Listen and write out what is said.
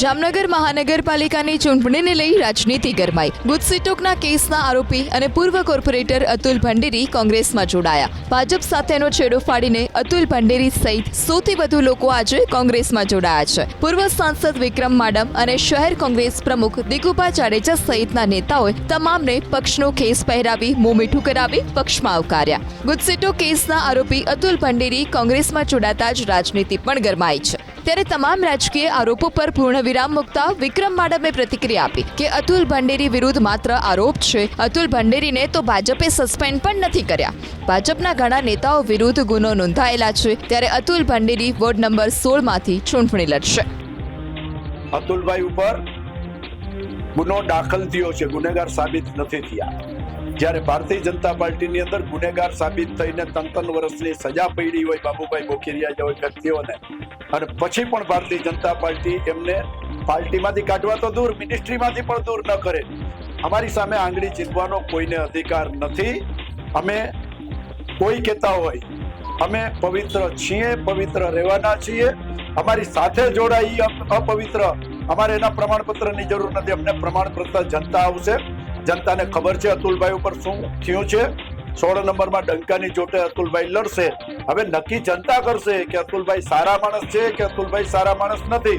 જામનગર મહાનગરપાલિકાની ચૂંટણીને લઈ રાજનીતિ ગરમાઈ. ગુજસીટોકના કેસના આરોપી અને પૂર્વ કોર્પોરેટર અતુલ ભંડેરી કોંગ્રેસમાં જોડાયા. ભાજપ સાથેનો છેડો ફાડીને અતુલ ભંડેરી સહિત 100થી વધુ લોકો આજે કોંગ્રેસમાં જોડાયા છે. પૂર્વ સાંસદ વિક્રમ માડમ અને શહેર કોંગ્રેસ પ્રમુખ દિગુભા જાડેજા સહિતના નેતાઓએ તમામને પક્ષનો ખેસ પહેરાવી મોં મીઠું કરાવી પક્ષમાં આવકાર્યા. ગુજસીટોક કેસના આરોપી અતુલ ભંડેરી કોંગ્રેસમાં જોડાતા જ રાજનીતિ પણ ગરમાઈ છે. ત્યારે તમામ રાજકીય આરોપો પર પૂર્ણ વિરામ મૂકતા વિક્રમ માડમે પ્રતિક્રિયા આપી કે અતુલ ભંડેરી વિરુદ્ધ માત્ર આરોપ છે. અતુલ ભંડેરીને તો ભાજપે સસ્પેન્ડ પણ નથી કર્યા. ભાજપના ઘણા નેતાઓ વિરુદ્ધ ગુનો નોંધાયેલા છે. ત્યારે અતુલ ભંડેરી વોર્ડ નંબર 16માંથી ચૂંટણી લડશે. અતુલભાઈ ઉપર ગુનો દાખલ થયો છે, ગુનેગાર સાબિત નથી થયા. જ્યારે ભારતીય જનતા પાર્ટીની અંદર ગુનેગાર સાબિત થઈને 3 વર્ષની સજા પડી હોય બાબુભાઈ બોખીરિયા જેવા વ્યક્તિઓને, અને પછી પણ ભારતીય જનતા પાર્ટી એમને પાર્ટીમાંથી કાઢવા તો દૂર, મિનિસ્ટ્રીમાંથી પણ દૂર ન કરે. અમારી સામે આંગળી ચીંધવાનો કોઈને અધિકાર નથી. અમે કોઈ કહેતા હોય અમે પવિત્ર છીએ, પવિત્ર રહેવાના છીએ. અમારી સાથે જોડાઈ અપવિત્ર, અમારે એના પ્રમાણપત્રની જરૂર નથી. અમને પ્રમાણપત્ર જનતા આવશે. જનતાને ખબર છે અતુલભાઈ ઉપર શું થયું છે. 16 નંબરમાં ડંકાની ચોટે અતુલભાઈ લડશે. હવે નક્કી જનતા કરશે કે અતુલભાઈ સારા માણસ છે કે અતુલભાઈ સારા માણસ નથી.